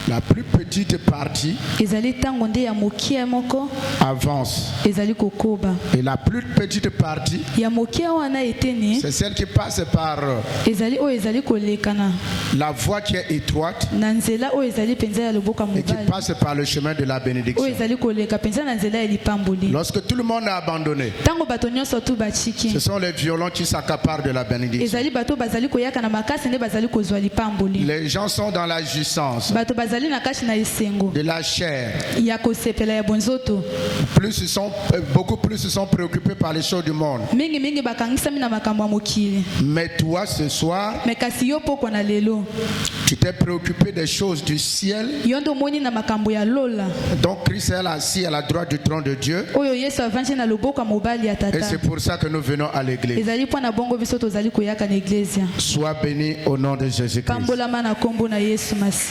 La plus petite partie avance. Et la plus petite partie, c'est celle qui passe par la voie qui est étroite et qui passe par le chemin de la bénédiction. Lorsque tout le monde a abandonné, ce sont les violents qui s'accaparent de la bénédiction. Les gens sont dans la jouissance de la chair. Beaucoup plus se sont préoccupés par les choses du monde. Mais toi ce soir, tu t'es préoccupé des choses du ciel. Donc Christ est assis à la droite du trône de Dieu. Et c'est pour ça que nous venons à l'église. Sois béni au nom de Jésus-Christ.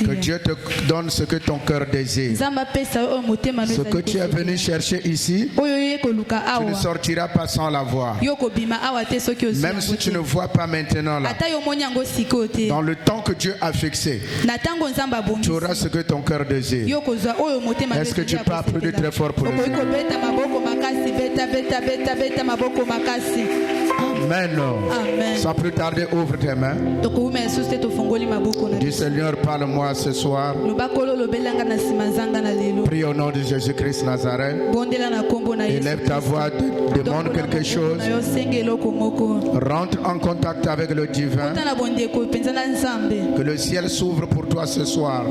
Que Dieu te donne ce que ton cœur désire. Ce que tu es venu chercher ici, tu ne sortiras pas sans l'avoir. Même si tu ne vois pas maintenant là, dans le temps que Dieu a fixé, tu auras ce que ton cœur désire. Est-ce que tu peux applaudir très fort pour le Seigneur? Amen. Sans plus tarder, ouvre tes mains. Dis Seigneur, parle-moi ce soir. Prie au nom de Jésus-Christ Nazareth. Élève ta voix, demande quelque chose. Rentre en contact avec le divin. Que le ciel s'ouvre pour toi ce soir.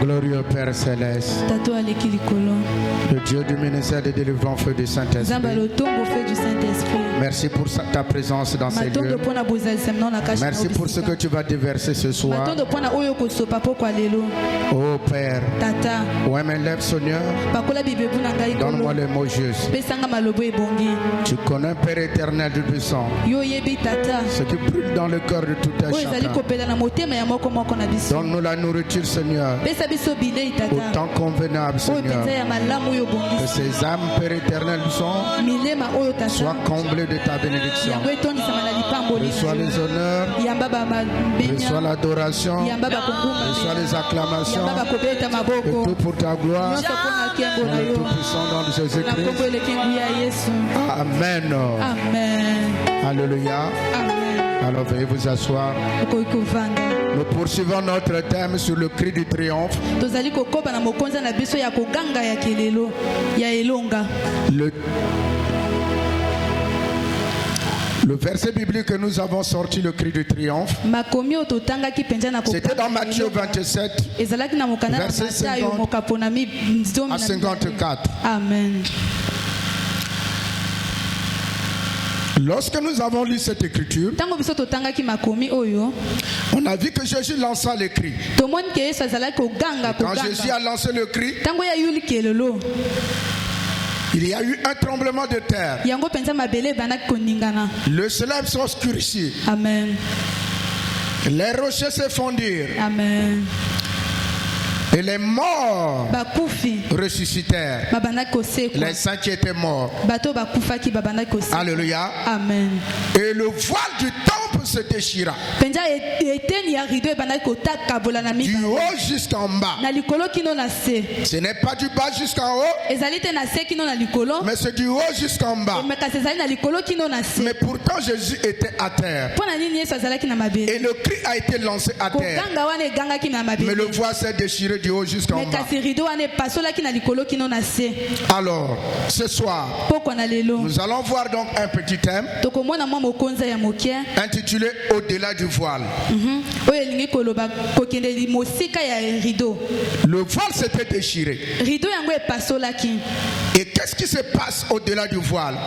Glorieux Père Céleste, le Dieu du ministère de délivrance feu du Saint-Esprit, merci pour ta présence dans ces lieux. Merci pour ce que tu vas déverser ce soir. Oh Père, ouais, mais lève Seigneur, donne-moi les mots justes. Tu connais Père éternel du puissant, ce qui brûle dans le cœur de tout un chacun. Donne-nous la nourriture Seigneur, au temps convenable Seigneur, que ces âmes Père éternel soient comblées de ta bénédiction. Reçois les honneurs, reçois l'adoration, reçois les acclamations, et tout pour ta gloire, dans le tout-puissant nom de Jésus-Christ. Amen. Alléluia. Alors veuillez vous asseoir. Nous poursuivons notre thème sur le cri du triomphe. Le verset biblique que nous avons sorti, le cri du triomphe, c'était dans Matthieu 27, verset 50 à 54. Amen. Lorsque nous avons lu cette écriture, on a vu que Jésus lança le cri. Quand Jésus a lancé le cri, il y a eu un tremblement de terre. Le soleil s'obscurcit. Amen. Les rochers se fondirent. Amen. Et les morts ressuscitèrent. Les saints qui étaient morts. Alléluia. Amen. Et le voile du temple se déchira. Du haut jusqu'en bas. Ce n'est pas du bas jusqu'en haut. mais c'est du haut jusqu'en bas. Mais pourtant Jésus était à terre. Et le cri a été lancé à terre. Mais le voile s'est déchiré du haut jusqu'en bas. Alors, ce soir, nous allons voir donc un petit thème intitulé Au-delà du voile. Le voile s'était déchiré. Et qu'est-ce qui se passe au-delà du voile?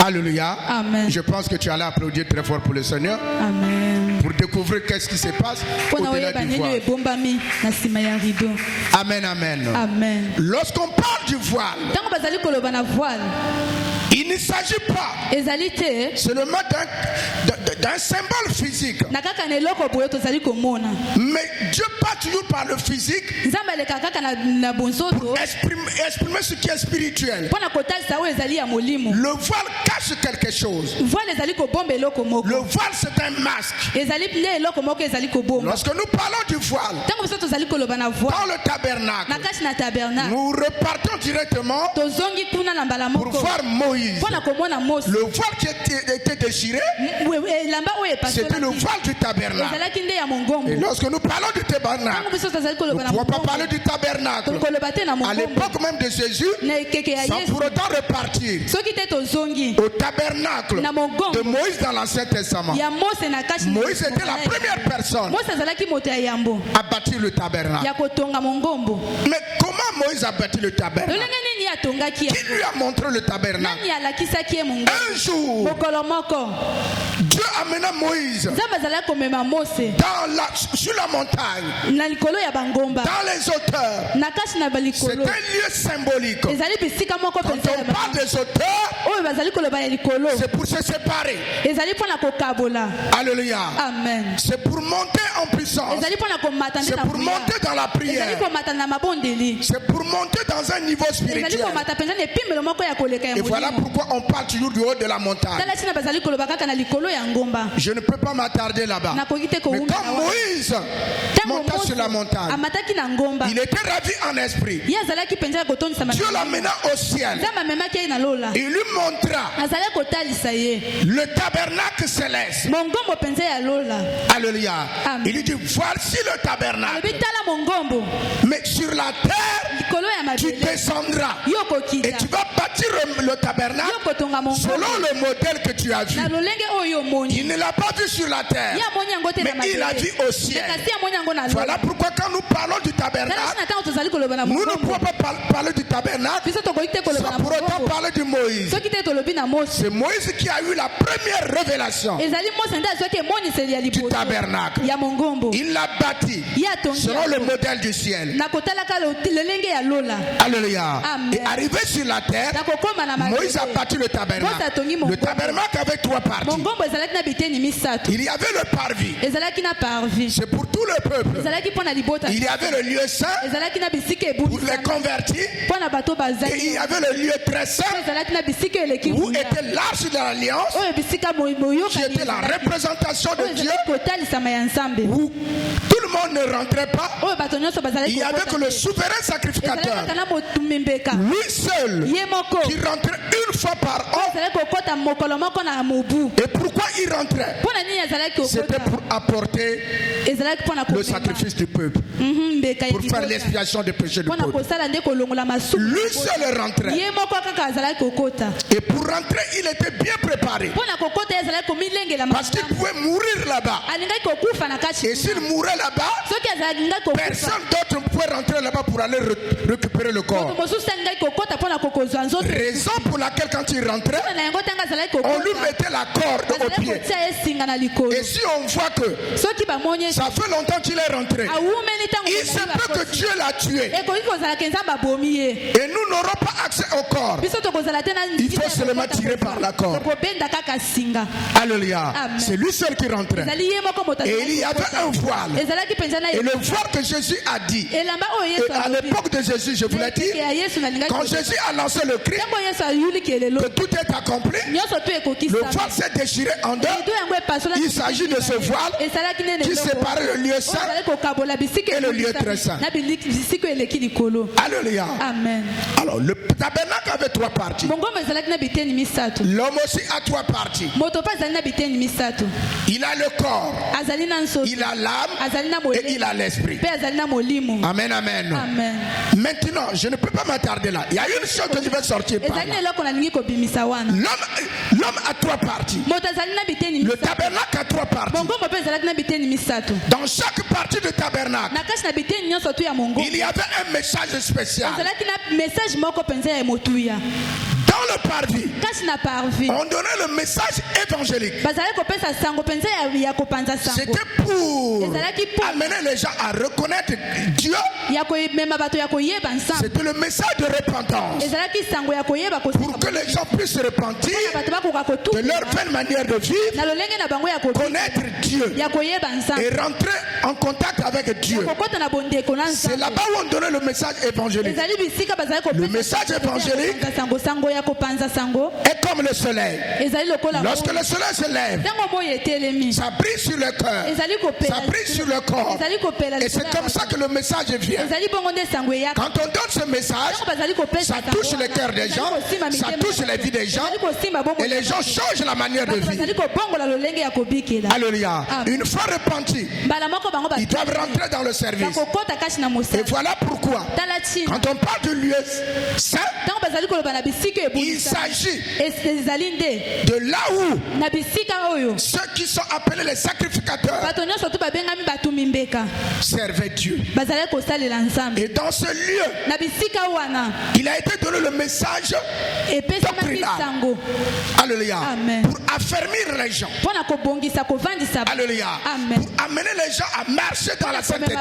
Alléluia. Amen. Je pense que tu allais applaudir très fort pour le Seigneur. Amen. Pour découvrir qu'est-ce qui se passe au-delà du voile. Amen, amen. Amen. Lorsqu'on parle du voile, il ne s'agit pas seulement d'un symbole physique. Mais Dieu parle toujours par le physique pour exprimer ce qui est spirituel. Le voile cache quelque chose. Le voile, c'est un masque. Lorsque nous parlons du voile, dans le tabernacle, nous repartons directement pour voir Moïse. Le voile qui était déchiré, c'était le voile du tabernacle. Et lorsque nous parlons du tabernacle, nous ne pouvons pas parler du tabernacle à l'époque même de Jésus sans pour autant repartir au tabernacle de Moïse dans l'Ancien Testament. Moïse était la première personne à bâtir le tabernacle. Mais comment Moïse a bâti le tabernacle? Qui lui a montré le tabernacle? Un jour, Dieu amena Moïse sur la montagne, dans les hauteurs. C'est un lieu symbolique. Quand on parle des hauteurs, c'est pour se séparer. Alléluia. Amen. C'est pour monter en puissance. C'est pour monter dans la prière. C'est pour monter dans un niveau spirituel. Et voilà pourquoi on parle toujours du haut de la montagne. Je ne peux pas m'attarder là-bas. Mais quand Moïse monta sur la montagne, il était ravi en esprit. Dieu l'amena au ciel. Il lui montra le tabernacle céleste. Alléluia. Il lui dit, voici le tabernacle. Mais sur la terre, tu descendras et tu vas bâtir le tabernacle selon le modèle que tu as vu. Il ne l'a pas vu sur la terre, mais il l'a vu au ciel. Voilà pourquoi quand nous parlons du tabernacle, nous ne pouvons pas parler du tabernacle sans pour autant parler de Moïse. C'est Moïse qui a eu la première révélation du tabernacle. Il l'a bâti selon le modèle du ciel. Alléluia. Et arrivé sur la terre, Moïse a bâti le tabernacle. Le tabernacle avait trois parties. Il y avait le parvis. C'est pour tout le peuple. Il y avait le lieu saint pour les convertis. Et il y avait le lieu très saint où était l'arche de l'alliance, qui était la représentation de Dieu, où tout le monde ne rentrait pas. Il n'y avait que le souverain sacrificateur, lui seul, qui rentrait une fois par an. Et pourquoi il rentrait? C'était pour apporter le sacrifice du peuple, pour faire l'expiation des péchés du peuple. Lui seul rentrait. Et pour rentrer, il était bien préparé, parce qu'il pouvait mourir là-bas. Et s'il mourait là-bas, personne d'autre ne pouvait rentrer là-bas pour aller récupérer le corps. Raison pour laquelle quand il rentrait, on lui mettait la corde au pied. Et si on voit que ça fait longtemps qu'il est rentré, il se peut que Dieu l'a tué. Et nous n'aurons pas accès au corps. Il faut seulement tirer par la corde. Alléluia. C'est lui seul qui rentrait. Et il y avait un voile. Et le voile que Jésus a dit. Et à l'époque de Jésus, je voulais dire, quand Jésus a lancé le cri, que tout est accompli, le voile s'est déchiré en deux. Il s'agit de ce voile qui séparait le lieu saint et le lieu très saint. Alléluia. Amen. Alors, le tabernacle avait 3 parties. L'homme aussi a 3 parties. Il a le corps, il a l'âme et il a l'esprit. Amen, amen. Amen. Maintenant, je ne peux pas m'attarder là. Il y a une chose que je vais sortir par là. L'homme a 3 parties. Le tabernacle a 3 parties. Dans chaque partie du tabernacle, il y avait un message spécial. Dans le parvis, on donnait le message évangélique. C'était pour amener les gens à reconnaître Dieu. C'était le message de repentance. Pour que les gens puissent se repentir de leur vaine manière de vivre, connaître Dieu et rentrer en contact avec Dieu. C'est là-bas où on donnait le message évangélique. Le message évangélique est comme le soleil. Lorsque le soleil se lève, ça brille sur le cœur, ça brille sur le corps. Et c'est comme ça que le message vient. Quand on donne ce message, ça touche le cœur des gens, ça touche la vie des gens, et les gens changent la manière de vivre. Alléluia. Une fois repentis, ils doivent rentrer dans le service. Et voilà pourquoi, quand on parle de lieu saint, il s'agit de là où ceux qui sont appelés les sacrificateurs servaient Dieu. Et dans ce lieu, il a été donné le message doctrinal. Alléluia. Pour affermir les gens. Alléluia. Pour amener les gens à marcher dans la sainteté.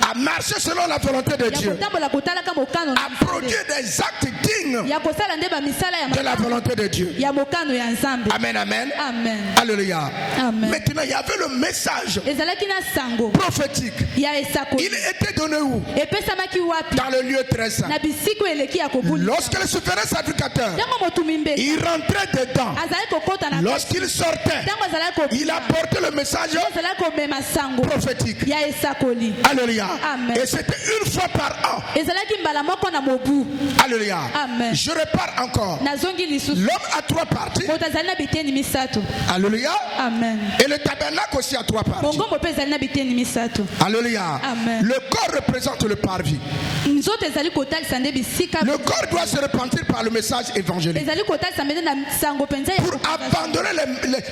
À marcher selon la volonté de Dieu. À produire des actes dignes de la volonté de Dieu. Amen, amen. Alléluia. Maintenant, il y avait le message prophétique. Il était donné où? Dans le lieu très saint. Lorsque le souverain sacrificateur, il rentrait dedans. Lorsqu'il sortait, il apportait le message prophétique. Alléluia. Et c'était une fois par an. Alléluia. Je répare encore. L'homme a 3 parties. Alléluia. Et le tabernacle aussi a 3 parties. Alléluia. Le corps représente le parvis. Le corps doit se repentir par le message évangélique pour abandonner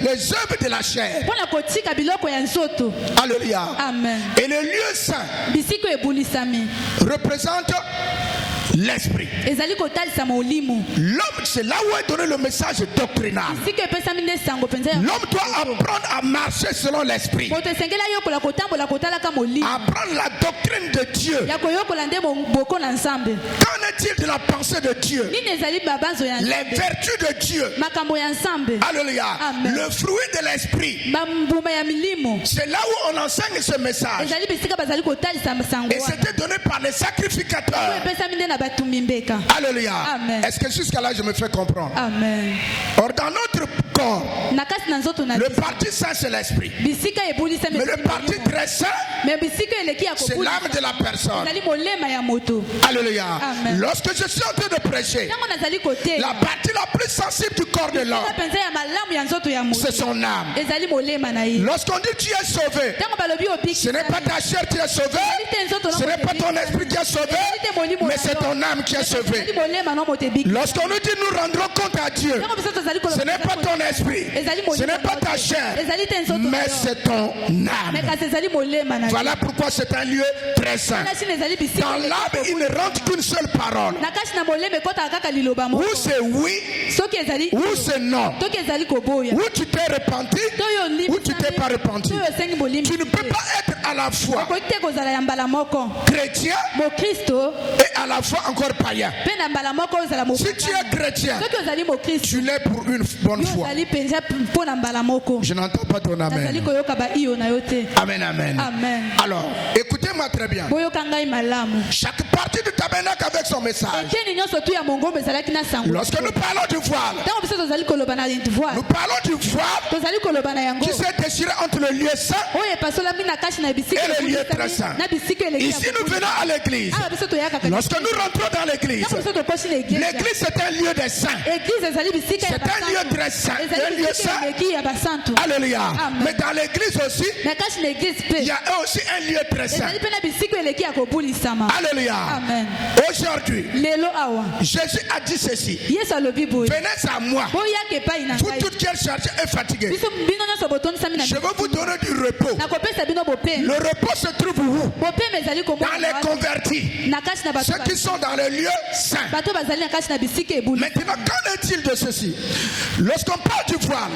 les œuvres de la chair. Alléluia. Et le lieu saint représente l'esprit. L'homme, c'est là où est donné le message doctrinal. L'homme doit apprendre à marcher selon l'esprit. Apprendre la doctrine de Dieu. Qu'en est-il de la pensée de Dieu? Les vertus de Dieu. Alléluia. Le fruit de l'esprit. C'est là où on enseigne ce message. Et c'était donné par les sacrificateurs. Alléluia. Est-ce que jusqu'à là je me fais comprendre? Amen. Or dans notre corps, le parti saint c'est l'esprit. Mais le parti très saint, c'est l'âme de la personne. Alléluia. Amen. Lorsque je suis en train de prêcher, la partie la plus sensible du corps de l'homme, c'est son âme. Lorsqu'on dit tu es sauvé, ce n'est pas ta chair qui est sauvée, ce n'est pas ton esprit qui est sauvé, mais c'est ton âme qui est sauvée. Lorsqu'on nous dit nous rendrons compte à Dieu, ce n'est pas ton esprit, ce n'est pas ta chair, mais c'est ton âme. Voilà pourquoi c'est un lieu très saint. Dans l'âme, il ne rentre qu'une seule parole. Ou c'est oui, ou c'est non. Ou tu t'es repenti, ou tu t'es pas repenti. Tu ne peux pas être à la fois chrétien et à la fois encore païen, si tu es chrétien, tu l'es pour une bonne fois. Je n'entends pas ton amen. Amen, amen. Alors, écoutez-moi très bien. Chaque partie du tabernacle avec son message. Lorsque nous parlons du voile, nous parlons du voile qui s'est déchiré entre le lieu saint et le lieu très saint. Ici, nous venons à l'église. Lorsque nous rentrons dans l'église, l'église c'est un lieu des saints. C'est un lieu très saint. Un lieu saint. Alléluia. Mais dans l'église aussi, il y a aussi un lieu très saint. Alléluia. Aujourd'hui, Jésus a dit ceci. Venez à moi, vous toutes qui êtes chargés et fatigués. Je vais vous donner du repos. Le repos se trouve où? Dans les convertis. Ceux qui sont dans le lieu saint. Maintenant, qu'en est-il de ceci? Lorsqu'on parle du voile,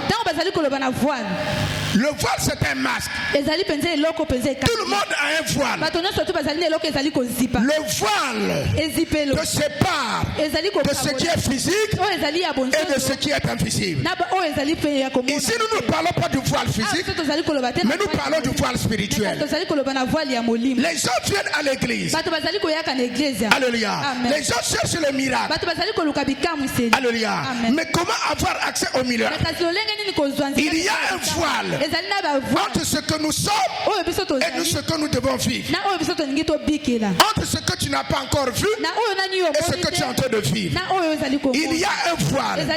le voile c'est un masque. Tout le monde a un voile. Le voile te sépare de ce qui est physique et de ce qui est invisible. Ici nous ne parlons pas du voile physique, mais nous parlons du voile spirituel. Les gens viennent à l'église. Alléluia. Les gens cherchent le miracle. Alléluia. Mais comment avoir accès au miracle? Il y a un voile entre ce que nous sommes et ce que nous devons vivre. Entre ce que tu n'as pas encore vu et ce que tu es en train de vivre. Il y a un voile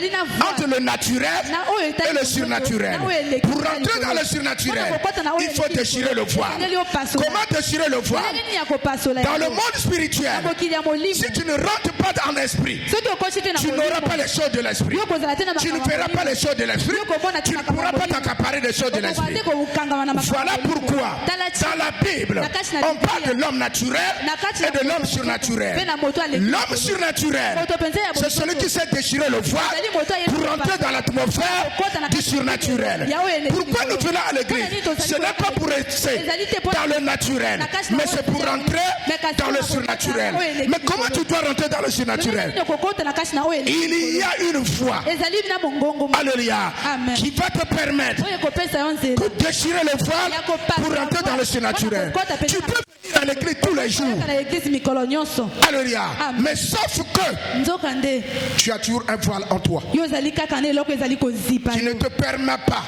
entre le naturel et le surnaturel. Pour rentrer dans le surnaturel, il faut déchirer le voile. Comment déchirer le voile? Dans le monde spirituel, si tu ne rentres pas dans l'esprit, tu n'auras pas les choses de l'esprit. Tu ne verras pas les choses de l'esprit. Tu ne pourras pas t'accaparer des choses de l'esprit. Voilà pourquoi dans la Bible on parle de l'homme naturel et de l'homme surnaturel. L'homme surnaturel, c'est celui qui sait déchirer le voile pour rentrer dans l'atmosphère du surnaturel. Pourquoi nous venons à l'église? Ce n'est pas pour rester dans le naturel, mais c'est pour rentrer dans le surnaturel. Mais comment tu dois rentrer dans le surnaturel? Il y a une voie, alléluia, qui va te permettre de déchirer le voile pour rentrer dans le surnaturel. Tu peux venir à l'église tous les jours, alléluia, mais sauf que tu as toujours un voile en toi qui ne te permet pas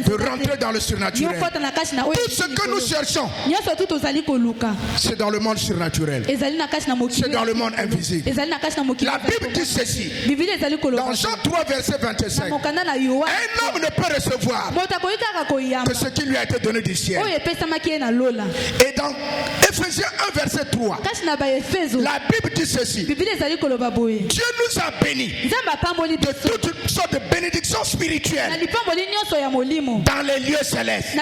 de rentrer dans le surnaturel. Tout ce que nous cherchons, c'est dans le monde surnaturel, c'est dans le monde invisible. La Bible dit ceci dans Jean 3 verset 25. Un homme ne peut recevoir que ce qui lui a été donné du ciel. Et dans Ephésiens 1 verset 3, la Bible dit ceci: Dieu nous a bénis de toutes sortes de bénédictions spirituelles dans les lieux célestes.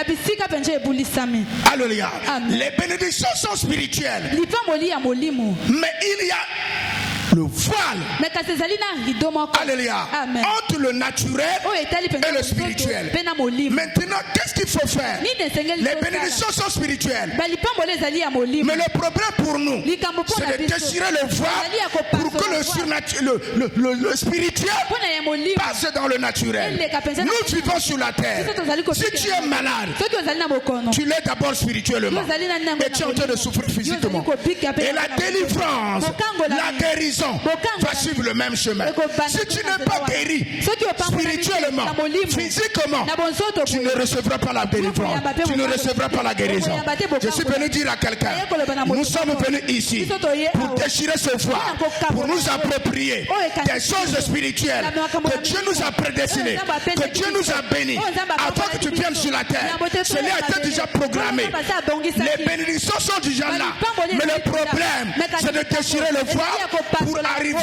Alléluia. Les bénédictions sont spirituelles, mais il y a le voile, alléluia, entre le naturel et le spirituel. Maintenant, qu'est-ce qu'il faut faire? Les bénédictions sont spirituelles, mais le problème pour nous, c'est de déchirer le voile pour que le spirituel passe dans le naturel. Nous vivons sur la terre. Si tu es malade, tu l'es d'abord spirituellement et tu es en train de souffrir physiquement. Et la délivrance, la guérison va suivre le même chemin. Si tu n'es pas guéri spirituellement, physiquement, tu ne recevras pas la délivrance, tu ne recevras pas la guérison. Je suis venu dire à quelqu'un, nous sommes venus ici pour déchirer ce voile, pour nous approprier des choses spirituelles que Dieu nous a prédestinées, que Dieu nous a bénis avant que tu viennes sur la terre. Cela a été déjà programmé. Les bénédictions sont déjà là, mais le problème c'est de déchirer le voile pour arriver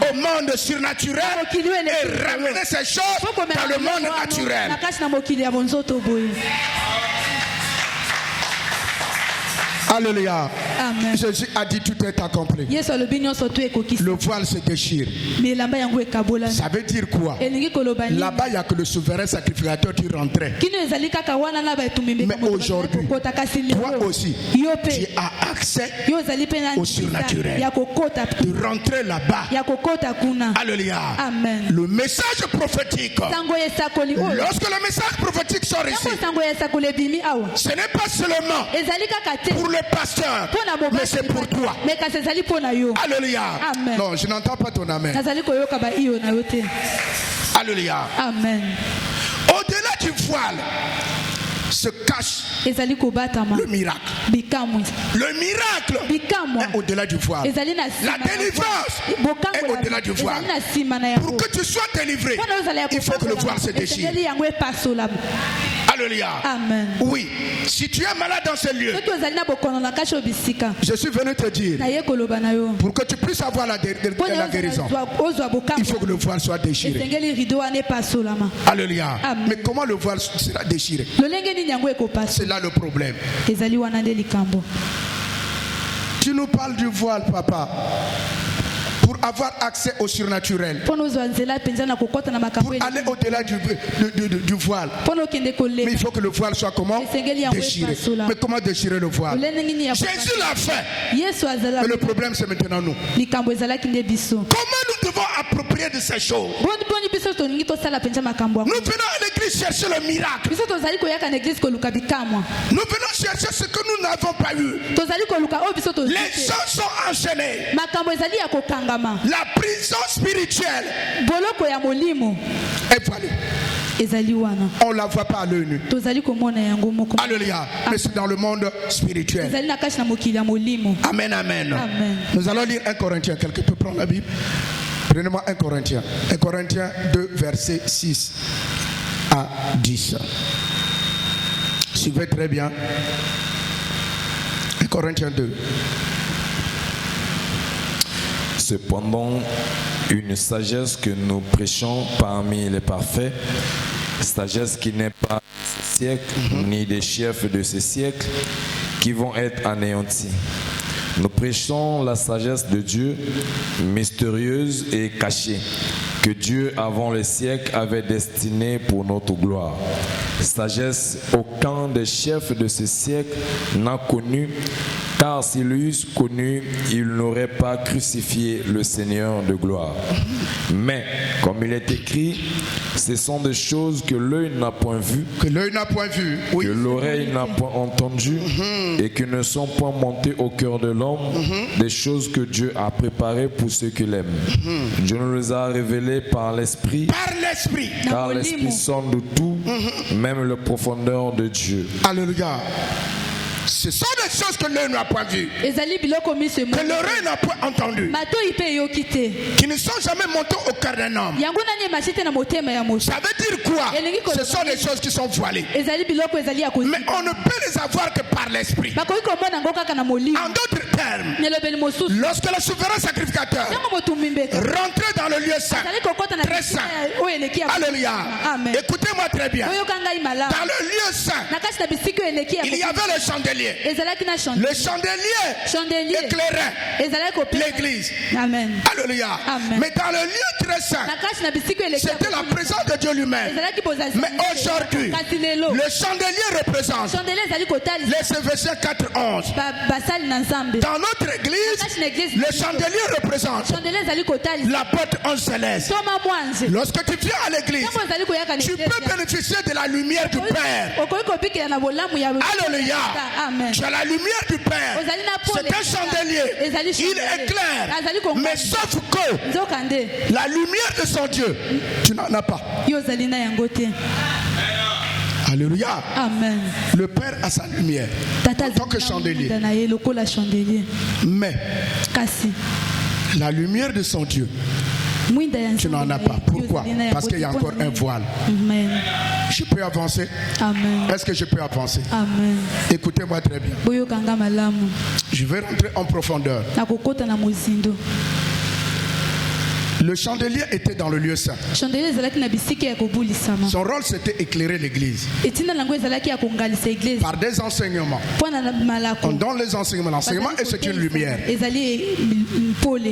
au monde surnaturel et ramener ces choses dans le monde naturel. Alléluia. Amen. Jésus a dit tout est accompli. Le voile se déchire. Ça veut dire quoi? Là-bas, il n'y a que le souverain sacrificateur qui rentrait. Mais aujourd'hui, toi aussi, tu as accès au surnaturel. De rentrer là-bas. Alléluia. Amen. Le message prophétique. Lorsque le message prophétique sort ici, ce n'est pas seulement pour le pasteur, mais c'est pour toi. Alléluia. Amen. Non, je n'entends pas ton amen. Alléluia. Amen. Au-delà du voile se cache le miracle. Le miracle est au-delà du voile. La délivrance est au-delà du voile. Pour que tu sois délivré, il faut que le voile se déchire. Alléluia. Amen. Oui. Si tu es malade dans ce lieu, je suis venu te dire, pour que tu puisses avoir la guérison, il faut que le voile soit déchiré. Alléluia. Amen. Mais comment le voile sera déchiré? C'est là le problème. Tu nous parles du voile, papa, pour avoir accès au surnaturel, pour aller au-delà du voile. Mais il faut que le voile soit comment? Déchiré. Mais comment déchirer le voile? Jésus l'a fait. Mais le problème, c'est maintenant nous. Comment nous devons approprier de ces choses? Nous venons à l'église chercher le miracle. Nous venons chercher ce que nous n'avons pas eu. Les gens sont enchaînés. La prison spirituelle est voilée. On ne la voit pas à l'œil nu. Alléluia. Mais c'est dans le monde spirituel. Amen, amen. Nous allons lire 1 Corinthiens. Quelqu'un peut prendre la Bible? Prenez-moi 1 Corinthiens. 1 Corinthiens 2, versets 6 à 10. Suivez très bien. 1 Corinthiens 2. Cependant, une sagesse que nous prêchons parmi les parfaits, sagesse qui n'est pas de ce siècle, ni des chefs de ce siècle, qui vont être anéantis. Nous prêchons la sagesse de Dieu, mystérieuse et cachée, que Dieu, avant le siècle, avait destinée pour notre gloire. Sagesse, aucun des chefs de ce siècle n'a connu, car s'ils l'eussent connu, ils n'auraient pas crucifié le Seigneur de gloire. Mais, comme il est écrit, ce sont des choses que l'œil n'a point vues, que l'oreille n'a point entendues, et qui ne sont point montées au cœur de l'homme, des choses que Dieu a préparées pour ceux qui l'aiment. Dieu nous les a révélées par l'Esprit, car l'Esprit sonde de tout, même la profondeur de Dieu. Alléluia. Ce sont des choses que l'œil n'a pas vues, que l'oreille n'a pas entendues, qui ne sont jamais montées au cœur d'un homme. Ça veut dire quoi? Ce sont des choses qui sont voilées. Mais on ne peut les avoir que par l'Esprit. En d'autres termes, lorsque le souverain sacrificateur rentrait dans le lieu saint, très saint, alléluia, écoutez-moi très bien, dans le lieu saint, il y avait le chandelier. Le chandelier éclairait l'église. Amen. Alléluia. Amen. Mais dans le lieu très saint, c'était la présence de Dieu lui-même. Mais aujourd'hui, le chandelier représente les Éphésiens 4:11. Dans notre église, le chandelier représente la porte en céleste. Lorsque tu viens à l'église, tu peux bénéficier de la lumière du Père. Alléluia. Amen. Tu as la lumière du Père. C'est un chandelier. Il éclaire. Mais sauf que la lumière de son Dieu, tu n'en as pas. Alléluia. Amen. Le Père a sa lumière en tant que chandelier. Mais la lumière de son Dieu, tu n'en as pas. Pourquoi? Parce qu'il y a encore un voile. Amen. Je peux avancer? Amen. Est-ce que je peux avancer? Amen. Écoutez-moi très bien. Je vais rentrer en profondeur. Le chandelier était dans le lieu saint. Son rôle c'était éclairer l'église. Par des enseignements. On donne les enseignements. L'enseignement est une lumière.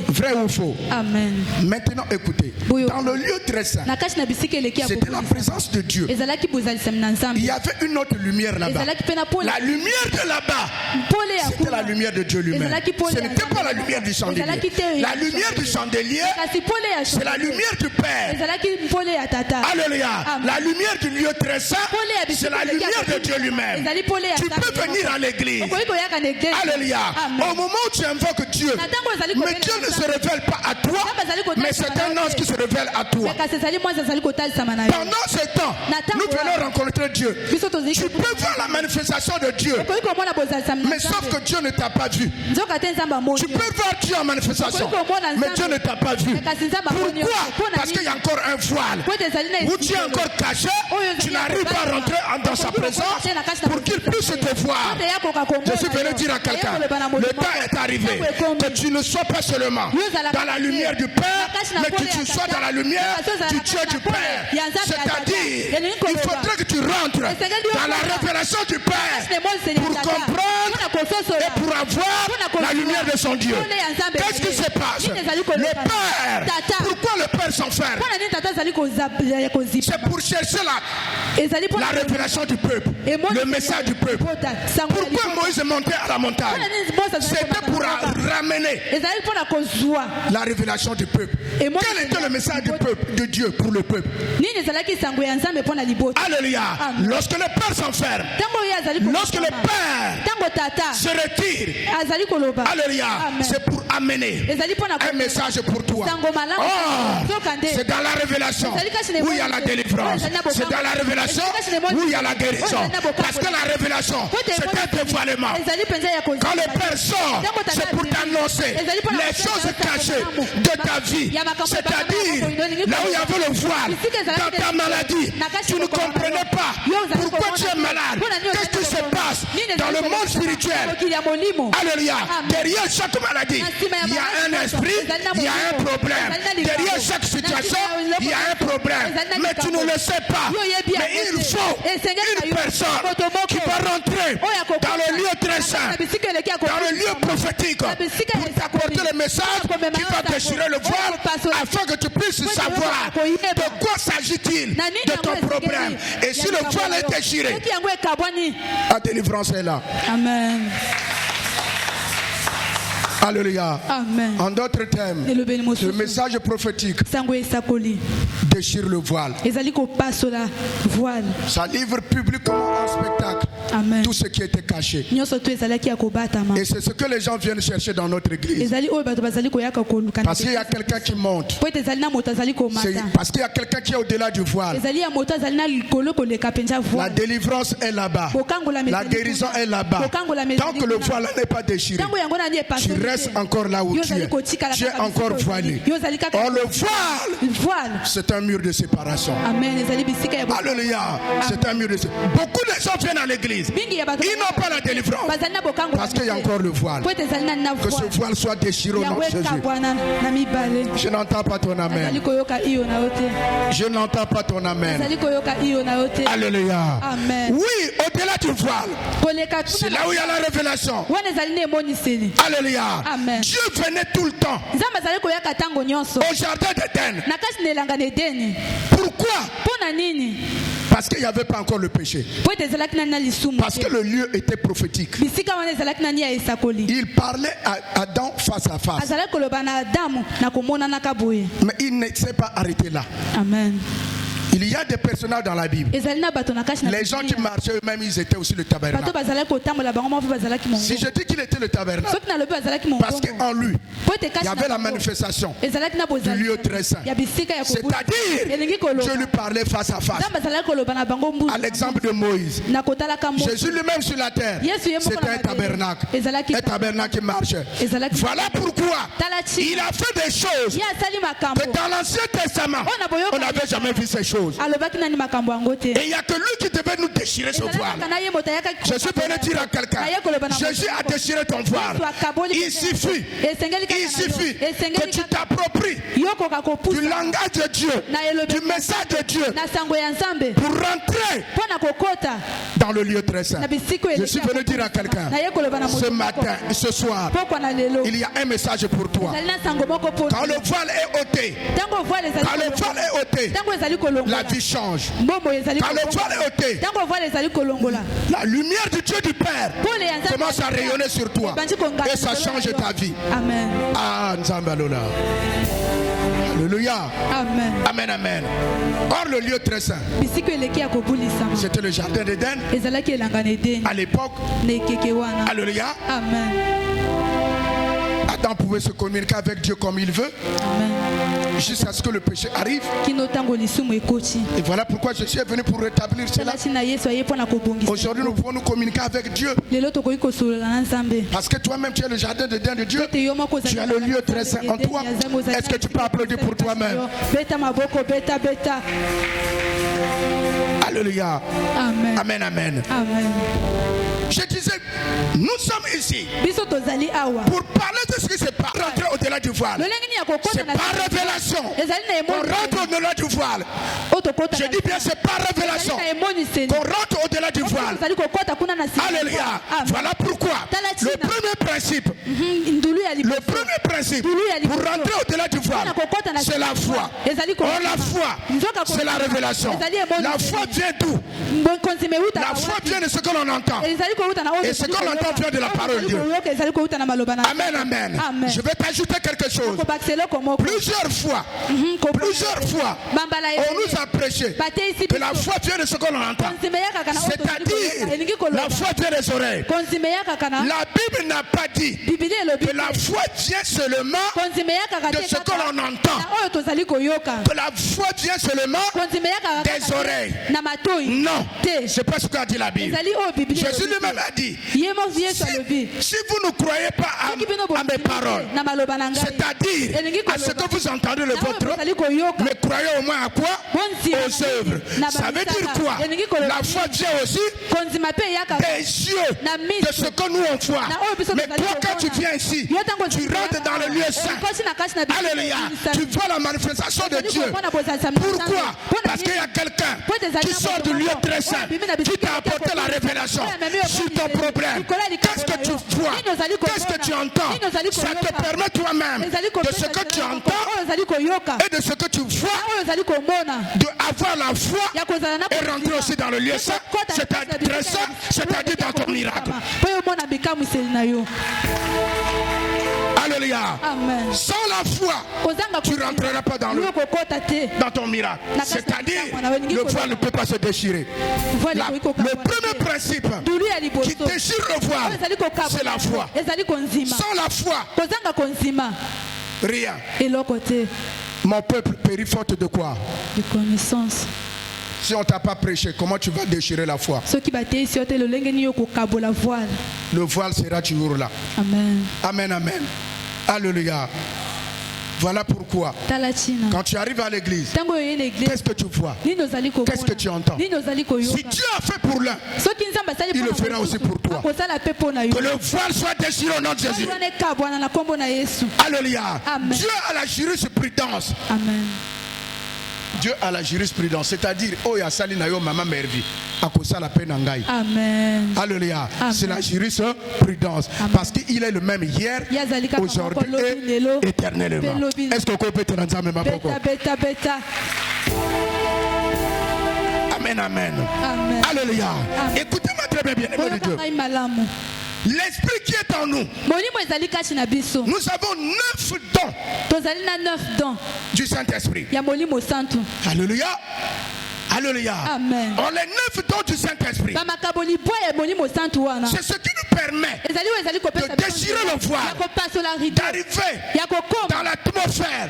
Vrai ou faux? Amen. Maintenant écoutez. Dans le lieu très saint, c'était la présence de Dieu. Il y avait une autre lumière là-bas. La lumière de là-bas, c'était la lumière de Dieu lui-même. Ce n'était pas la lumière du chandelier. La lumière du chandelier, c'est la lumière du Père. Alléluia. La lumière du lieu très saint, c'est la lumière de Dieu lui-même. Tu peux venir à l'église. Alléluia. Au moment où tu invoques Dieu, mais Dieu ne se révèle pas à toi, mais c'est un ange qui se révèle à toi. Pendant ce temps, nous venons rencontrer Dieu. Tu peux voir la manifestation de Dieu, mais sauf que Dieu ne t'a pas vu. Tu peux voir Dieu en manifestation, mais Dieu ne t'a pas vu. Pourquoi? Parce qu'il y a encore un voile où tu es encore caché. Tu n'arrives pas à rentrer dans sa présence pour qu'il puisse te voir. Je suis venu dire à quelqu'un, le temps est arrivé que tu ne sois pas seulement dans la lumière du Père, mais que tu sois dans la lumière du Dieu du Père. C'est-à-dire, il faudrait que tu rentres dans la révélation du Père pour comprendre et pour avoir la lumière de son Dieu. Qu'est-ce qui se passe? Le Père, pourquoi le Père s'enferme? C'est pour chercher la révélation du peuple, le message du peuple. Pourquoi Moïse est monté à la montagne? C'était pour ramener la révélation du peuple. Quel était le message du peuple, de Dieu pour le peuple? Alléluia. Lorsque le Père s'enferme, lorsque le Père se retire, alléluia, c'est pour amener un message pour toi. C'est dans la révélation où il y a la délivrance. C'est dans la révélation où il y a la guérison. Parce que la révélation, c'est un dévoilement. Quand le Père sort, c'est pour t'annoncer les choses cachées de ta vie. C'est-à-dire, là où il y avait le voile, dans ta maladie, tu ne comprenais pas pourquoi tu es malade. Qu'est-ce qui se passe dans le monde spirituel? Alléluia. Derrière chaque maladie, il y a un esprit, il y a un problème. Derrière chaque situation, il y a un problème. Mais tu ne le sais pas. Mais il faut une personne qui va rentrer dans le lieu très saint, dans le lieu prophétique, pour t'apporter le message qui va déchirer le voile afin que tu puisses savoir de quoi s'agit-il de ton problème. Et si le voile est déchiré, la délivrance est là. Amen. Alléluia. Amen. En d'autres termes, le message prophétique déchire le voile. Ça livre publiquement en spectacle. Amen. Tout ce qui était caché. Et c'est ce que les gens viennent chercher dans notre église. Parce qu'il y a quelqu'un qui monte. Parce qu'il y a quelqu'un qui est au-delà du voile. La délivrance est là-bas. La guérison est là-bas. Tant que le voile n'est pas déchiré, tu restes encore là où tu es. Tu es encore voilé. Or le voile, c'est un mur de séparation. Alléluia. C'est un mur de séparation. Beaucoup de gens viennent à l'église. Ils n'ont pas la délivrance. Parce qu'il y a encore le voile. Que ce voile soit déchiré au nom de Jésus. Je n'entends pas ton amen. Je n'entends pas ton amen. Alléluia. Oui, au-delà du voile, c'est là où il y a la révélation. Alléluia. Amen. Dieu venait tout le temps au jardin d'Éden. Pourquoi? Parce qu'il n'y avait pas encore le péché. Parce que le lieu était prophétique. Il parlait à Adam face à face. Mais il ne s'est pas arrêté là. Amen. Il y a des personnages dans la Bible. Les gens qui marchaient eux-mêmes, ils étaient aussi le tabernacle. Si je dis qu'il était le tabernacle, parce qu'en lui, il y avait la manifestation du lieu très saint. C'est-à-dire, Dieu lui parlait face à face. À l'exemple de Moïse, Jésus lui-même sur la terre, c'était un tabernacle. Un tabernacle qui marchait. Voilà pourquoi il a fait des choses que dans l'Ancien Testament, on n'avait jamais vu ces choses. chose. Et il n'y a que lui qui devait nous déchirer ce voile. Je suis venu dire à quelqu'un, Jésus a déchiré ton voile. Il suffit que tu t'appropries du langage de Dieu, du message de Dieu, pour rentrer dans le lieu très saint. Je suis venu dire à quelqu'un, ce matin, ce soir, il y a un message pour toi. Quand le voile est ôté, la vie change. Quand le voile est ôté, la lumière du Dieu du Père commence à rayonner sur toi et ça change ta vie. Amen. Ah, Nzambalola. Alléluia. Amen. Amen, amen. Or, le lieu très saint, c'était le jardin d'Éden. À l'époque, alléluia. Amen. Adam pouvait se communiquer avec Dieu comme il veut. Amen. Jusqu'à ce que le péché arrive. Et voilà pourquoi je suis venu pour rétablir cela. Aujourd'hui, nous pouvons nous communiquer avec Dieu. Parce que toi-même, tu es le jardin d'Éden de Dieu. Tu as le lieu très saint en toi. Est-ce que tu peux applaudir pour toi-même? Alléluia. Amen. Amen, amen. Amen. Je disais, nous sommes ici pour parler de ce qui se passe, rentrer au-delà du voile. C'est par révélation. On rentre au-delà du voile. Je dis bien, c'est par révélation qu'on rentre au-delà du voile. Alléluia. Voilà pourquoi le premier principe pour rentrer au-delà du voile, c'est la foi. Oh, la foi, c'est la révélation. La foi vient d'où? La foi vient de ce que l'on entend. Et ce qu'on entend vient de la parole de Dieu. Amen, amen. Je vais t'ajouter quelque chose. Plusieurs fois, on nous a prêché que la foi vient de ce qu'on entend. C'est-à-dire, la foi vient des oreilles. La Bible n'a pas dit que la foi vient seulement de ce que l'on entend. Que la foi vient seulement des oreilles. Non, c'est pas ce qu'a dit la Bible. Jésus lui-même a dit, si vous ne croyez pas à mes paroles, c'est-à-dire à ce que vous entendez le vôtre, mais croyez au moins à quoi? Aux œuvres. Ça veut dire quoi? La foi vient aussi des yeux de ce que nous on voit. Mais toi, quand tu viens ici, tu rentres dans le lieu saint. Alléluia. Tu vois la manifestation de Dieu. Pourquoi? Parce qu'il y a quelqu'un qui sort du lieu très saint, qui t'a apporté la révélation sur ton problème. Qu'est-ce que tu vois? Qu'est-ce que tu entends? Ça te permet toi-même de ce que tu entends et de ce que tu vois, d'avoir la foi et rentrer aussi dans le lieu saint, c'est-à-dire dans ton miracle. Alléluia. Amen. Sans la foi, tu ne rentreras pas dans ton miracle. C'est-à-dire, le voile ne peut pas se déchirer. Le premier principe qui déchire le voile, c'est la foi. Sans la foi, rien. Mon peuple périt faute de quoi? De connaissance. Si on ne t'a pas prêché, comment tu vas déchirer la foi? Le voile sera toujours là. Amen. Amen, amen. Alléluia. Voilà pourquoi, quand tu arrives à l'église, qu'est-ce que tu vois? Qu'est-ce que tu entends? Si Dieu a fait pour l'un, il le fera aussi pour toi. Que le voile soit déchiré au nom de Jésus. Alléluia. Dieu a la jurisprudence. Amen. Dieu a la jurisprudence, c'est-à-dire, oh ya salina yo mama mervi, akosa la peine ngai. Amen. Alléluia. C'est la jurisprudence. Parce qu'il est le même hier, aujourd'hui et éternellement. Est-ce que peut te rendre même beaucoup? Amen, amen. Alléluia. Écoutez-moi très bien, aimé de Dieu. L'esprit qui est en nous, nous avons 9 dons du Saint-Esprit. Alléluia. Alléluia. Amen. On les 9 dons du Saint-Esprit. C'est ce qui nous permet de déchirer le voile, d'arriver dans l'atmosphère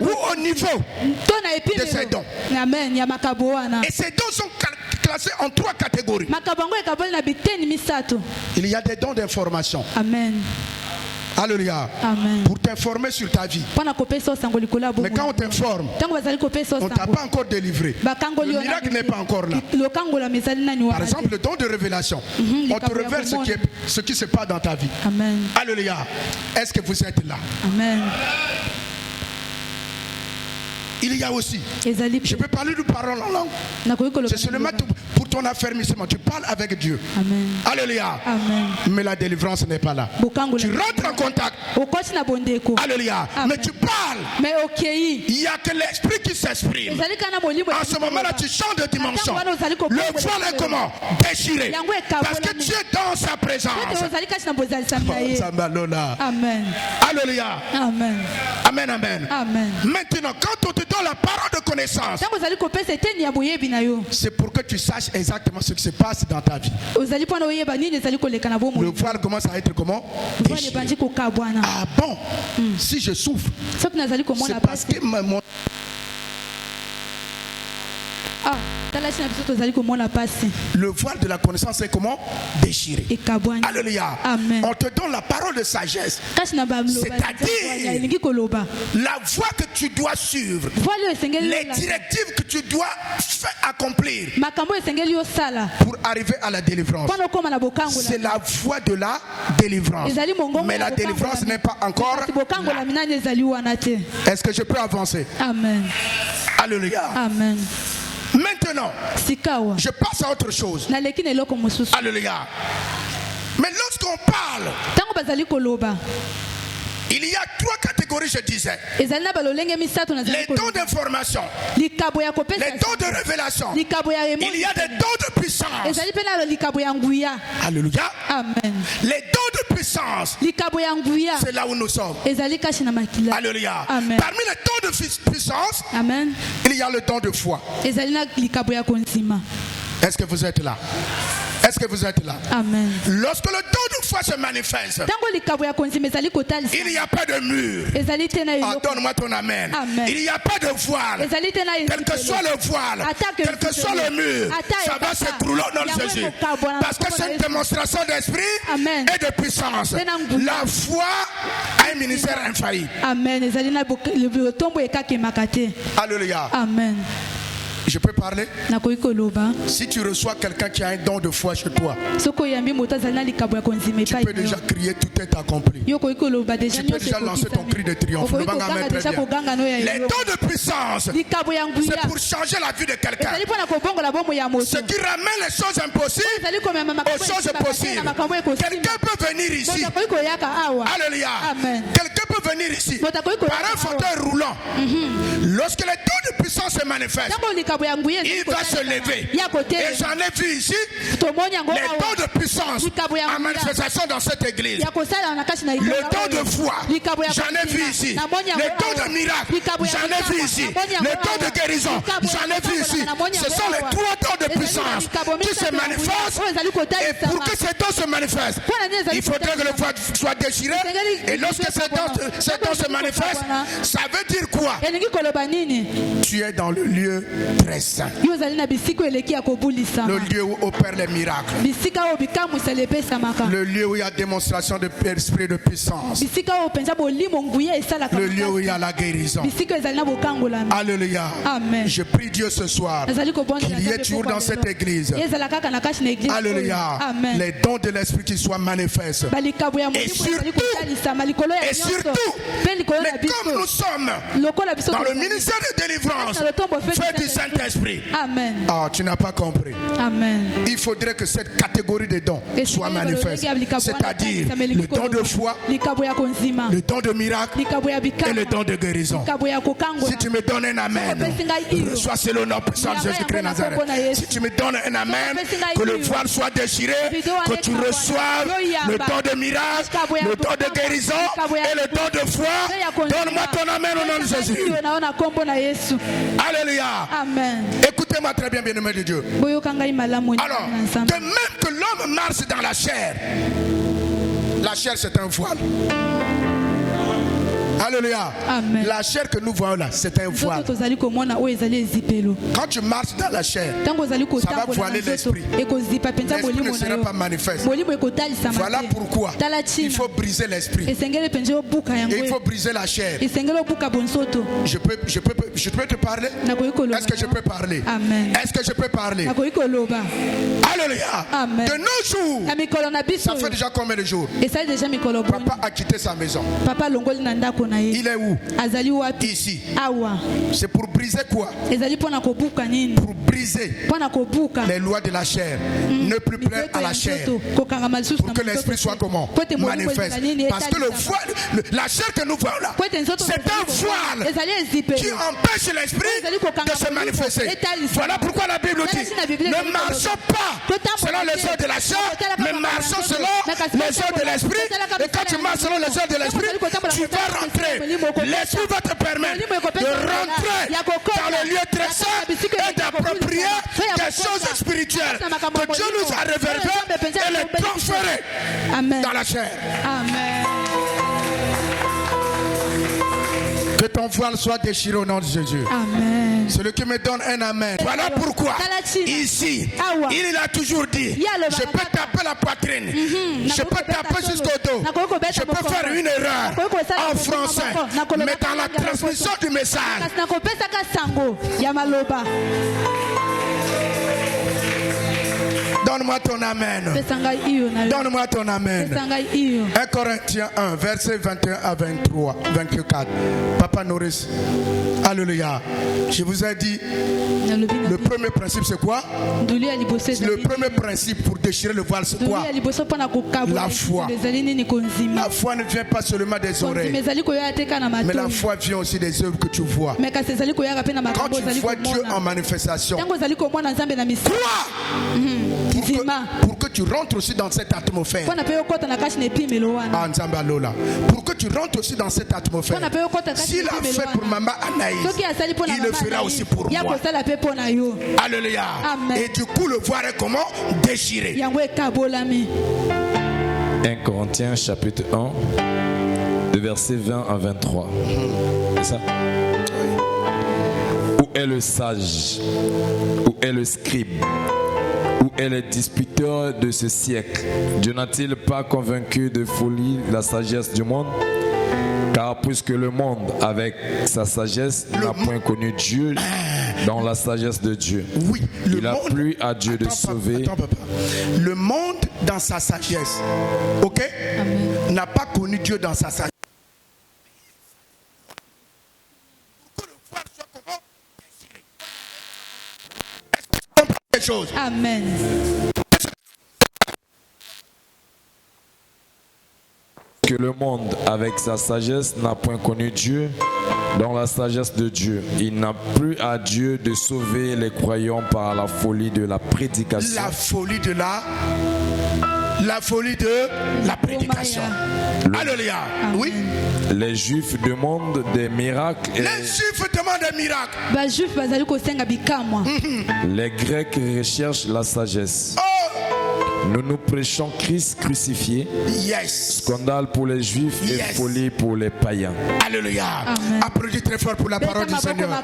ou au niveau de ces dons. Et ces dons sont classés en 3 catégories. Il y a des dons d'information. Amen. Alléluia. Amen. Pour t'informer sur ta vie. Mais quand on t'informe, on ne t'a pas encore délivré. Le miracle n'est pas encore là. Par exemple, le don de révélation. On te révèle ce qui se passe dans ta vie. Amen. Alléluia. Est-ce que vous êtes là? Amen. Il y a aussi, je peux parler de parole en langue. C'est seulement pour ton affermissement. Tu parles avec Dieu. Amen. Alléluia. Amen. Mais la délivrance n'est pas là. Tu rentres en contact. Alléluia. Amen. Mais tu parles. Il n'y a que l'esprit qui s'exprime. En ce moment-là, tu changes de dimension. Le voile est comment? Déchiré. Parce que tu es dans sa présence. Amen. Alléluia. Amen. Amen, amen. Amen. Maintenant, quand on te donne la parole de connaissance, c'est pour que tu saches exactement ce qui se passe dans ta vie. Le voile commence à être comment? Déchiré. Ah bon? Si je souffre, c'est parce que mon... Le voile de la connaissance est comment? Déchiré. Alléluia. Amen. On te donne la parole de sagesse. C'est-à-dire la voie que tu dois suivre, les directives que tu dois accomplir pour arriver à la délivrance. C'est la voie de la délivrance. Mais la délivrance n'est pas encore là. Est-ce que je peux avancer? Amen. Alléluia. Amen. Maintenant, je passe à autre chose. Alléluia. Mais lorsqu'on parle, il y a trois catégories, je disais. Les dons d'information, les dons de révélation. Il y a des dons de puissance. Alléluia. Amen. Les dons de puissance, c'est là où nous sommes. Alléluia. Amen. Parmi les dons de puissance, Amen. Il y a le don de foi. Est-ce que vous êtes là? Est-ce que vous êtes là? Amen. Lorsque le don de foi se manifeste, il n'y a pas de mur. Oh, donne-moi ton amen. Amen. Il n'y a pas de voile. Quel que soit le voile, quel que soit le mur, ça va s'écrouler au nom de Jésus. Parce que c'est une démonstration d'esprit et de puissance. La foi a un ministère infaillible. Amen. Alléluia. Amen. Je peux parler? Si tu reçois quelqu'un qui a un don de foi chez toi, tu peux déjà crier tout est accompli. Tu peux déjà lancer ton cri de triomphe. Les dons de puissance, c'est pour changer la vie de quelqu'un. Ce qui ramène les choses impossibles aux choses possibles. Quelqu'un peut venir ici. Alléluia. Quelqu'un peut venir ici par un fauteuil roulant. Lorsque les dons de puissance se manifestent, il va se lever. Et j'en ai vu ici les dons de puissance en manifestation dans cette église. Le don de foi, j'en ai vu ici. Les dons de miracle, j'en ai vu ici. Les dons de guérison, j'en ai vu ici. Ce sont les trois dons de puissance qui se manifestent. Et pour que ces dons se manifestent, il faudrait que le voile soit déchiré. Et lorsque ces dons se manifestent, ça veut dire quoi? Tu es dans le lieu très saint. Le lieu où opèrent les miracles. Le lieu où il y a démonstration de l'esprit de puissance. Le lieu où il y a la guérison. Alléluia. Amen. Je prie Dieu ce soir qu'il y ait toujours dans cette église. Alléluia. Amen. Les dons de l'esprit qui soient manifestes. Et surtout, mais comme nous sommes dans le ministère de délivrance, fais du Saint-Esprit. Amen. Ah, tu n'as pas compris. Amen. Il faudrait que cette catégorie de dons soit manifeste. C'est-à-dire le don de foi, le don de miracle et le don de guérison. Si tu me donnes un amen, reçois selon notre puissance Jésus-Christ Nazareth. Si tu me donnes un amen, que le voile soit déchiré, que tu reçoives le don de miracle, le don de guérison et le don de foi. Donne-moi ton amen au nom de Jésus. Alléluia. Amen. Écoutez-moi très bien, bien-aimé de Dieu. Alors, de même que l'homme marche dans la chair c'est un voile. Alléluia. Amen. La chair que nous voyons là, c'est un voile. Quand tu marches dans la chair, ça va voiler l'esprit. L'esprit ne sera pas manifeste. Voilà pourquoi il faut briser l'esprit. Et il faut briser la chair. Je peux te parler? Est-ce que je peux parler? Amen. Est-ce que je peux parler? Alléluia. Amen. De nos jours, ça fait déjà combien de jours? Papa a quitté sa maison. Il est où? Ici. C'est pour briser quoi? Pour briser les lois de la chair. Ne plus plaire à la chair. Pour que l'esprit soit comment? Manifeste. Parce que le voile, la chair que nous voyons là, c'est un voile qui empêche l'esprit de se manifester. Voilà pourquoi la Bible dit: ne marchons pas selon les œuvres de la chair, mais marchons selon les œuvres de l'esprit. Et quand tu marches selon les œuvres de l'esprit, tu vas rentrer. L'esprit va te permettre de rentrer dans le lieu très saint et d'approprier des choses spirituelles que Dieu nous a réservées et les transférer dans la chair. Amen. Que ton voile soit déchiré au nom de Jésus. Amen. Celui qui me donne un amen. Voilà pourquoi ici, il a toujours dit: je peux taper la poitrine, je peux taper jusqu'au dos, je peux faire une erreur en français, mais dans la transmission du message, donne-moi ton amen. Donne-moi ton amen. 1 Corinthiens 1, verset 21 à 23, 24. Papa Norris, alléluia. Je vous ai dit, le premier principe c'est quoi? Le premier principe pour déchirer le voile c'est quoi? La foi. La foi ne vient pas seulement des oreilles, mais la foi vient aussi des œuvres que tu vois. Quand tu vois Dieu en manifestation, quoi? Pour que tu rentres aussi dans cette atmosphère. Pour que tu rentres aussi dans cette atmosphère. S'il a fait pour Maman Anaïs, il le fera aussi pour moi. Alléluia. Et du coup le voile est comment? Déchiré. 1 Corinthiens chapitre 1 de verset 20 à 23. C'est ça? Où est le sage? Où est le scribe? Où est le disputeur de ce siècle? Dieu n'a-t-il pas convaincu de folie la sagesse du monde? Car puisque le monde avec sa sagesse n'a point connu Dieu dans la sagesse de Dieu, il a plu à Dieu de sauver. Papa. Le monde dans sa sagesse, ok, n'a pas connu Dieu dans sa sagesse. Amen. Que le monde avec sa sagesse n'a point connu Dieu dans la sagesse de Dieu. Il n'a plu à Dieu de sauver les croyants par la folie de la prédication. La folie de la prédication. Alléluia. Oui. Les Juifs demandent des miracles. Les Juifs demandent des miracles. Les Grecs recherchent la sagesse. Nous prêchons Christ crucifié. Scandale pour les Juifs et folie pour les païens. Alléluia. Applaudis très fort pour la parole du Seigneur.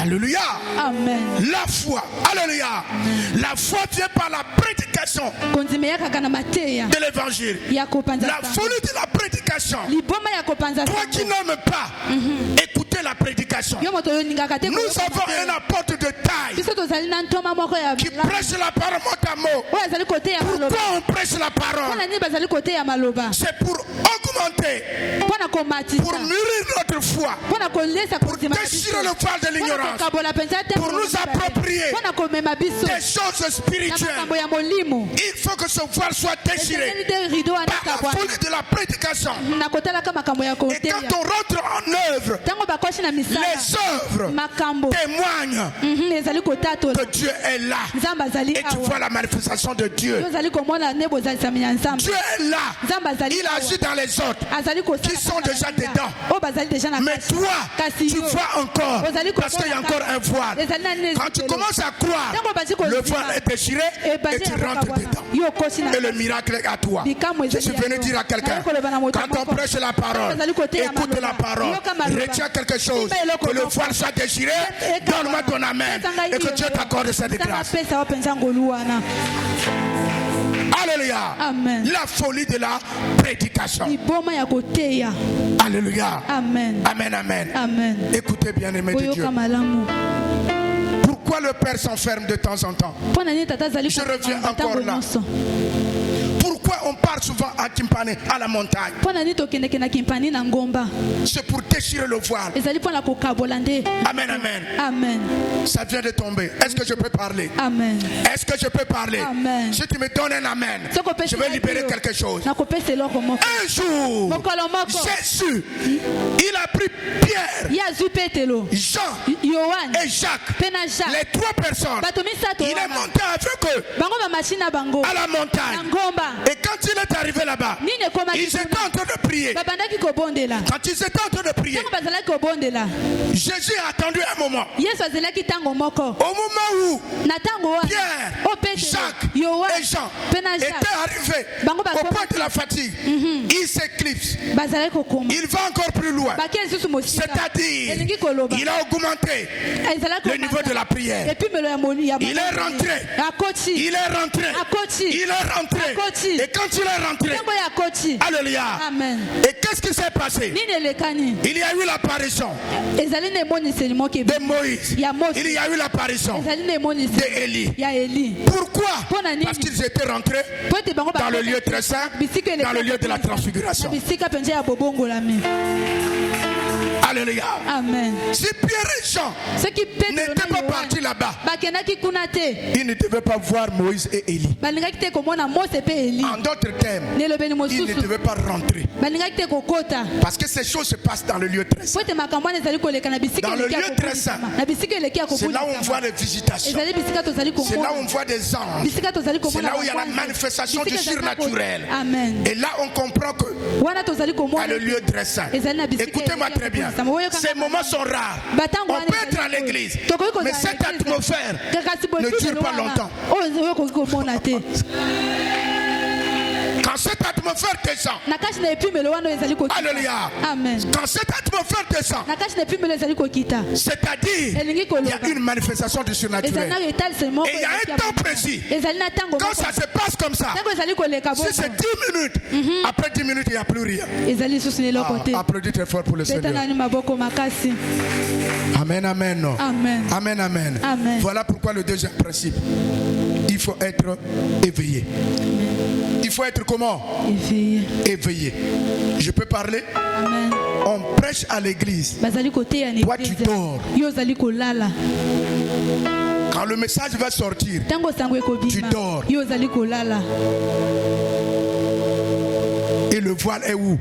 Alléluia. Amen. La foi. Alléluia. La foi vient par la prédication de l'évangile. La folie de la prédication. Toi qui n'aimes pas écouter la prédication, nous avons un apôtre de taille qui prêche la parole mot à mot. Pourquoi on prêche la parole? C'est pour augmenter, pour mûrir notre foi, pour déchirer le voile de l'ignorance, pour nous approprier des choses spirituelles. Il faut que ce voile soit déchiré par la folie de la prédication. Et quand on rentre en œuvre Les œuvres témoignent que Dieu est là. Et tu vois la manifestation de Dieu. Dieu est là. Il agit dans les autres qui sont déjà dedans. Mais toi, tu vois encore. Parce qu'il y a encore un voile. Quand tu commences à croire, le voile est déchiré et tu rentres dedans. Et le miracle est à toi. Je suis venu dire à quelqu'un, quand on prêche la parole, écoute la parole, retiens quelque chose, que le voile soit déchiré, donne-moi ton amen et que Dieu t'accorde cette grâce. Alléluia. Amen. La folie de la prédication. Alléluia. Amen. Amen, amen. Amen. Écoutez, bien-aimés de Dieu. Pourquoi le Père s'enferme de temps en temps? Je reviens encore là. Pourquoi on part souvent à Kimpane, à la montagne? C'est pour déchirer le voile. Amen, amen. Amen. Ça vient de tomber. Est-ce que je peux parler? Amen. Est-ce que je peux parler? Amen. Si tu me donnes un amen, je vais libérer quelque chose. Un jour, Jésus, il a pris Pierre, Jean et Jacques, les trois personnes. Il est monté avec eux à la montagne. Et quand il est arrivé là-bas, ils étaient en train de prier. Quand ils étaient en train de prier, Jésus a attendu un moment. Au moment où Pierre, Jacques et Jean étaient arrivés au point de la fatigue, ils s'éclipsent. Il va encore plus loin. C'est-à-dire, il a augmenté le niveau de la prière. Il est rentré. Il est rentré. Il est rentré. Et quand il est rentré, alléluia. Amen. Et qu'est-ce qui s'est passé? Il y a eu l'apparition de Moïse. Il y a eu l'apparition d'Élie. Pourquoi? Parce qu'ils étaient rentrés dans le lieu très saint, dans le lieu de la transfiguration. Alléluia. Amen. Si Pierre et Jean n'étaient pas partis là-bas, ils ne devaient pas voir Moïse et Élie. En d'autres termes, ils ne devaient pas rentrer. Parce que ces choses se passent dans le lieu très saint. Dans le lieu très saint, c'est là où on voit les visitations. C'est là où on voit des anges. C'est là où il y a la manifestation du surnaturel. Et là on comprend que dans le lieu très saint. Écoutez-moi très bien. Ces moments sont rares. On peut être à l'église, mais cette atmosphère ne dure pas longtemps. Quand cette atmosphère descend, alléluia. Amen. Quand cette atmosphère descend, c'est-à-dire il y a une manifestation du surnaturel. Et il y a un temps précis. Quand ça se passe comme ça, si c'est 10 minutes, après 10 minutes, il n'y a plus rien. Applaudis très fort pour le Seigneur. Amen, amen. Amen. Amen, amen. Amen. Voilà pourquoi le deuxième principe. Il faut être éveillé. Il faut être comment? Éveillé. Je peux parler? Amen. On prêche à l'église. Toi tu dors. Quand le message va sortir, tu dors. Et le voile est où?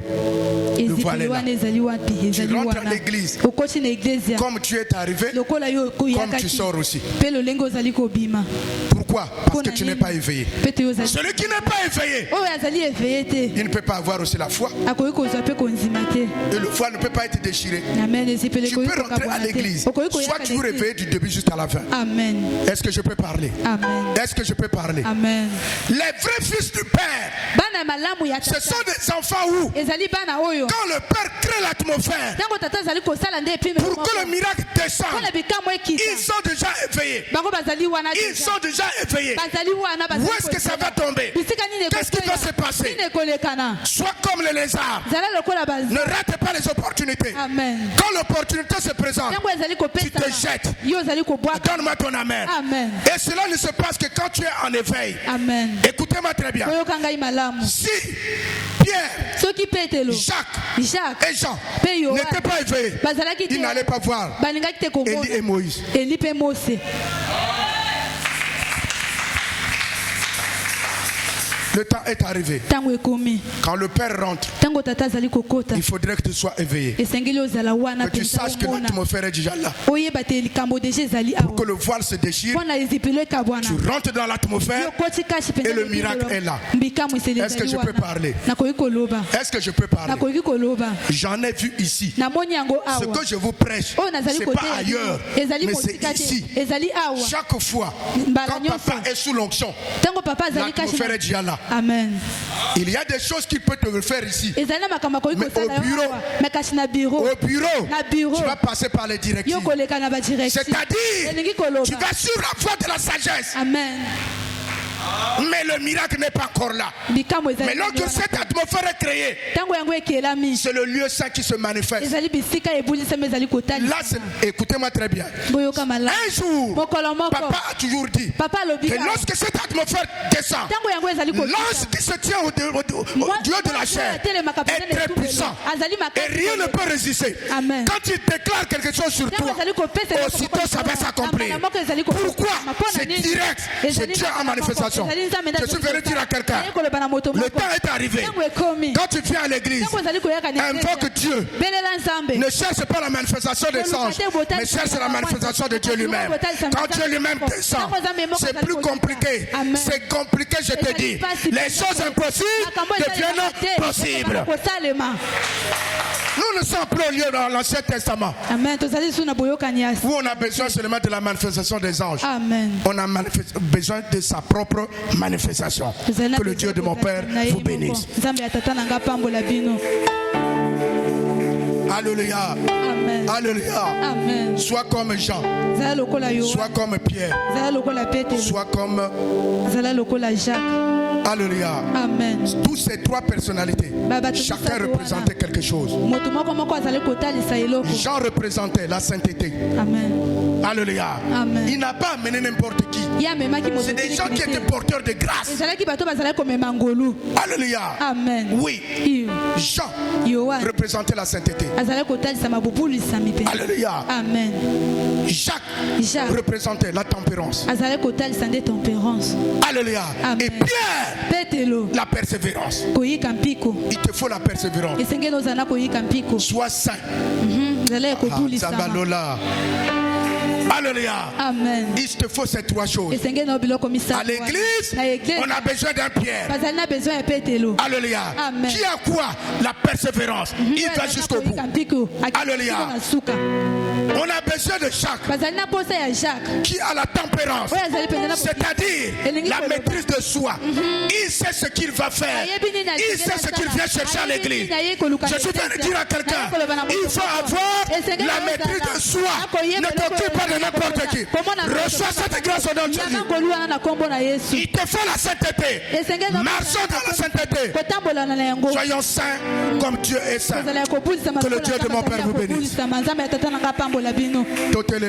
Le voile est là. Tu rentres à l'église. Comme tu es arrivé, comme tu sors aussi. Pourquoi? Parce que tu n'es pas éveillé. Celui qui n'est pas éveillé, il ne peut pas avoir aussi la foi. Et le voile ne peut pas être déchiré. Tu peux rentrer à l'église. Sois toujours éveillé du début jusqu'à la fin. Amen. Est-ce que je peux parler? Amen. Est-ce que je peux parler? Amen. Les vrais fils du Père, ce sont des enfants où, quand le Père crée l'atmosphère, pour que le miracle descende, ils sont déjà éveillés. Ils sont déjà éveillés. Où est-ce que ça va tomber? Qu'est-ce qui va se passer? Sois comme les lézards. Ne rate pas les opportunités. Amen. Quand l'opportunité se présente, tu te jettes. Donne-moi ton amen. Amen. Et cela ne se passe que quand tu es en éveil. Amen. Écoutez-moi très bien. Si Pierre, Jacques et Jean n'étaient pas éveillés, ils n'allaient pas voir Élie et Moïse. Le temps est arrivé. Quand le père rentre, il faudrait que tu sois éveillé. Que tu saches que l'atmosphère est déjà là. Pour que le voile se déchire, tu rentres dans l'atmosphère et le miracle est là. Est-ce que je peux parler? Est-ce que je peux parler? J'en ai vu ici. Ce que je vous prêche, ce n'est pas ailleurs, mais c'est ici. Chaque fois, quand papa est sous l'onction, l'atmosphère est déjà là. Amen. Il y a des choses qu'il peut te faire ici. Mais au bureau, tu vas passer par les directives. C'est-à-dire, tu vas sur la voie de la sagesse. Amen. Mais le miracle n'est pas encore là. Mais lorsque cette atmosphère est créée, c'est le lieu saint qui se manifeste. Là, écoutez-moi très bien. Un jour, papa a toujours dit que lorsque cette atmosphère descend, l'ange qui se tient au Dieu de la chair est très puissant. Et rien ne peut résister. Quand il déclare quelque chose sur toi, aussitôt ça va s'accomplir. Pourquoi? C'est direct. C'est Dieu en manifestation. Je suis venu dire à quelqu'un, le temps est arrivé. Quand tu viens à l'église, invoque Dieu. Ne cherche pas la manifestation des anges, mais cherche la manifestation de Dieu lui-même. Quand Dieu lui-même descend, c'est plus compliqué. C'est compliqué, je te dis. Les choses impossibles deviennent possibles. Nous ne sommes plus au lieu dans l'Ancien Testament où on a besoin seulement de la manifestation des anges. Amen. On a besoin de sa propre manifestation. Que le Dieu de mon Père vous bénisse. Alléluia. Amen. Alléluia. Amen. Sois comme Jean. Sois comme Pierre. Sois comme Jacques. Alléluia. Amen. Tous ces trois personnalités, chacun représentait quelque chose. Jean représentait la sainteté. Amen. Alléluia. Amen. Il n'a pas amené n'importe qui. C'est des gens qui étaient porteurs de grâce. Alléluia. Amen. Oui. Jean représentait la sainteté. Alléluia. Amen. Jacques représentait la tempérance. Alléluia. Amen. Et Pierre, la persévérance. Il te faut la persévérance. Sois saint. Alléluia. Amen. Il te faut ces trois choses. À l'église, on a besoin d'un Pierre. Alléluia. Amen. Qui a quoi? La persévérance. Il va jusqu'au bout. Alléluia. On a besoin de Jacques. Qui a la tempérance. C'est-à-dire la maîtrise de soi. Il sait ce qu'il va faire. Il sait ce qu'il vient chercher à l'église. Je suis venu dire à quelqu'un, il faut avoir la maîtrise de soi. Ne t'occupe pas de n'importe qui. Reçois cette grâce au nom de Jésus. Il te faut la sainteté. Marchons dans la sainteté. Soyons saints comme Dieu est saint. Que le Dieu de mon Père vous bénisse. Tout est